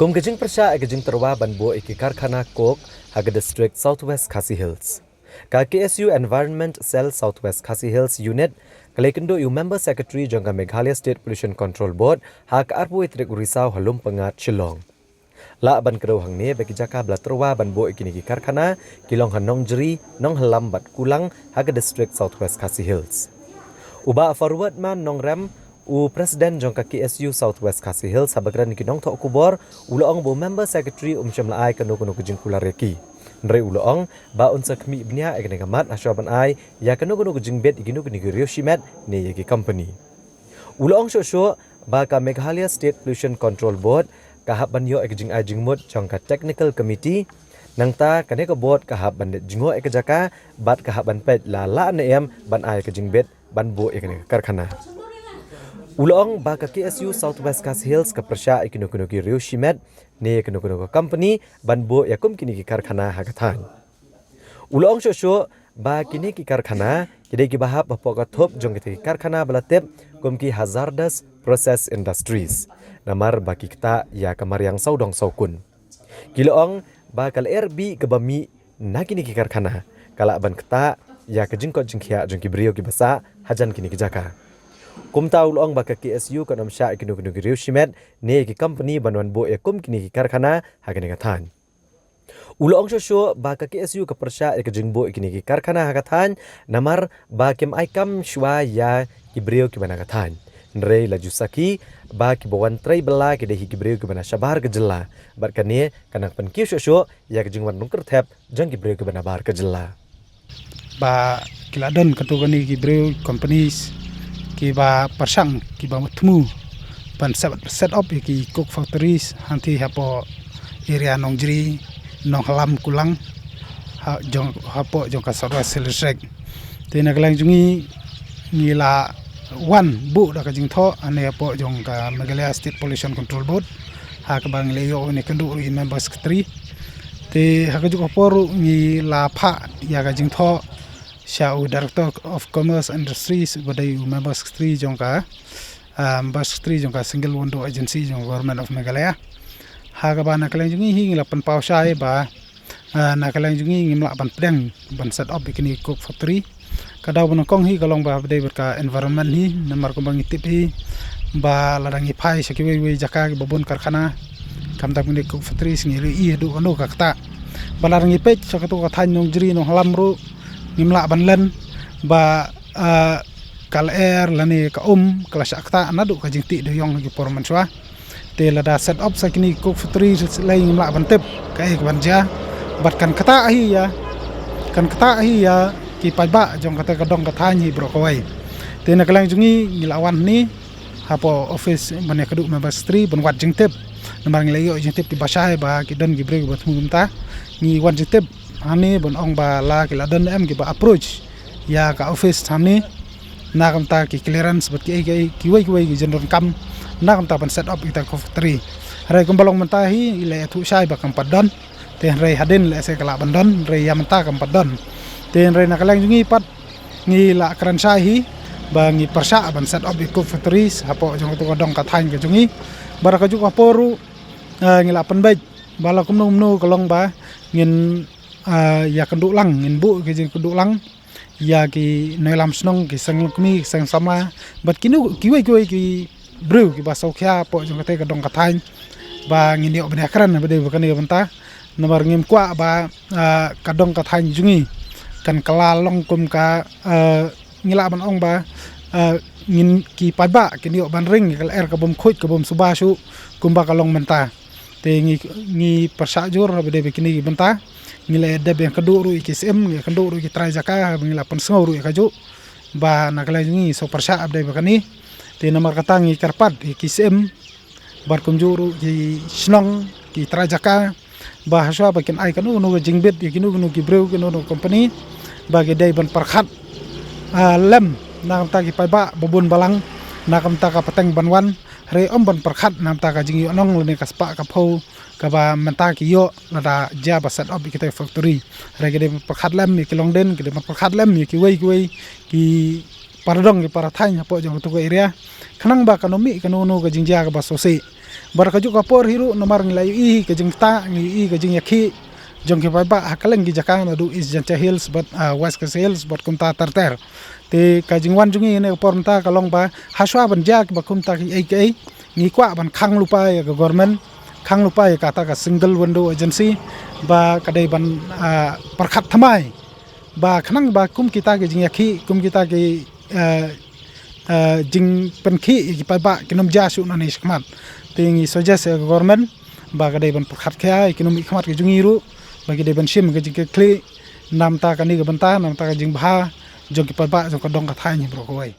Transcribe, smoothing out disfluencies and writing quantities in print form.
Kum kejing persya kejing terwa banbo iki karkhana kok haga district Southwest Khasi Hills. Ka KSU Environment Cell Southwest Khasi Hills Unit kalekendo yu member secretary jangka Meghalaya State Pollution Control Board hak arpu itrik urisau halum pengat Shillong. La ban kerau hang ne bagi jaka bla terwa banbo iki niki karkhana kilong hanong jeri nong halam bat kulang haga district Southwest Khasi Hills. Uba forward man nong rem u Presiden jangka KSU Southwest Khasi Hills sabagran niki nong tok kubor uloong bo member secretary syamlaai kanu kejing kulareki. Nre uloong ba unsa kmi bnia ekne gamat asyaban ai ya kanu kejing bet iginu kini rioshimet ne yeki company. Uloong sho ba ka Meghalaya State Pollution Control Board kahap banyo ekjing ai jingmut jangka technical committee nangta kane ka board kahap ban jingo ekjaka bat kahap ban pet la neem ban ai kejing bet ban bo ekne karkhana. Uloong ba ka KSU Southwest Khasi Hills ka persya ikinu ki rioshimet ne kanu company banbo yakum kini ki karkhana hagathan. Uloong sho ba kini ki karkhana kide ki bahap bapo ka thop jong ki karkhana balatep kum ki hazardous process industries namar ba ki kita ya kamar yang saudong saukun. Kiloong ba kal RB ke bami na kini ki karkhana kala ban kita ya kejingkot jingkhia jong ki brio ki basa hajan kini ki jaka. Kumta ulong baka KSU kanam sya ikinu rioshimet ne ki company banwan bo kum kini ki karkhana hagane gathan. Ulong sho baka KSU ka persya ikjing bo ikini ki karkhana hagathan namar ba kem aikam shwa ya ki brio ki banagathan. Nre laju saki ba ki bawan trai bela ki dehi ki brio ki bana shabar gejela barkane kanak pen ki sho ya kejing wan nungker thep jang ki brio ki bana bar gejela. Ba kiladon katugani ki brio companies ki ba persang ki ba matmu pan set up ki cook factories hanti hapo area nongjri nong halam kulang jong hapo jong ka sarwa selesek te naglang jungi ngila one bu da ka jing tho ane hapo jong ka Meghalaya State Pollution Control Board ha ka bang leyo ne kandu ri member secretary te ha ka jong hapo ngila pha ya ka jing tho Syau Director of Commerce Industries badai member secretary jongka member secretary jongka single window agency jong government of Meghalaya ha ka ba nakalang jungi hi ngila pan pau sai ba nakalang jungi ngimla ban pedang ban set up ikini cook factory kadau ban kong hi kalong ba badai berka environment hi namar ko bangi tip hi ba ladangi phai sakiwe we jaka babon karkhana kam tak ni cook factory singiri i du anu ka kata balarangi pech sakatu ka than nong jri nong halamru ngimla banlen ba kal air lani ka kala sakta nadu ka jingti de yong ki porman swa te lada set up sakini cook factory lai ngimla bantep ka ek banja bat kan kata hi ya ki paiba jong kata kadong ka thanyi bro kawai te na kalang jungi ngilawan ni hapo office bane kadu member street ban wat jingtep namar ngilayo jingtep ki basai ba ki don ki brek bat mumta ni wan jingtep hani bon ong ba la ki ladan em ki ba approach ya ka office hamni na kam ta ki clearance bat ki wai ki general kam na kam ta ban set up ita factory rai kum balong menta hi ile thu sai ba kam padon te rai hadin le se kala bandon rai ya menta kam padon te rai na kalang jungi pat ngi la kran sai hi ba ngi persya ban set up iko factories hapo jong to dong ka thain ke jungi baraka ju aporu ngi la pan bai bala kum no kalong ba ngin ya kenduk lang ngin bu ke jing kenduk lang ya ki nelam snong ki sang kmi sang sama bat kinu kiwai ki bru ki basau kya po jong kate ka dong kathain ba ngin yo bne kran ba de bakane banta namar ngim kwa ba ka dong kathain jungi kan kalalong kum ka ngila ban ong ba ngin ki paiba kin yo ban ring kal air ka bom khoit ka bom subasu kum ba kalong menta te ngi persa jur ba de bakini banta ngila de ben kaduru ikism ngi kaduru ki trajaka ngila pan snguru ikaju ba nakala ngi so persya abdai bakani te namar katangi karpat ikism bar kumjuru ki snong ki trajaka ba haswa bakin ai kanu no jingbet ikinu no ki breu kanu no company ba ge dai ban parkhat lem nam ta ki paiba babun balang nakam ta ka pateng banwan re om ban parkhat nam ta ka jingi onong lene kaspa ka phau kaba menta ki yo lada ja basat op kita factory regede pakhat lam ki longden ki pakhat lam ki wei ki paradong ki parathain hapo jong to area khanang ba kanomi kanono ka jingja ka basose bar ka juga por hiru nomar ngilai i ke jing ta ngi i ke jing yakhi jong ke ba hakaleng gi jaka na du is janta hills but west Khasi hills but kumta tarter te ka jing wan jungi ne por ta kalong ba haswa ban jak ba kumta ki ai ngi kwa ban khang lupa ya government khang lupa ya kata ka single window agency ba kadai ban perkhat thamai ba khnang ba kum kita ke jing yakhi kum kita ke jing penkhi ki pa ba kinom ja su na ni skmat tingi suggest government ba kadai ban perkhat kha kinom ikmat ke jungi ru ba kadai ban sim ke jing ke kli nam ta ka ni ke banta nam ta ka jing bha jong ki pa ba jong ka dong ka thai ni bro ko ai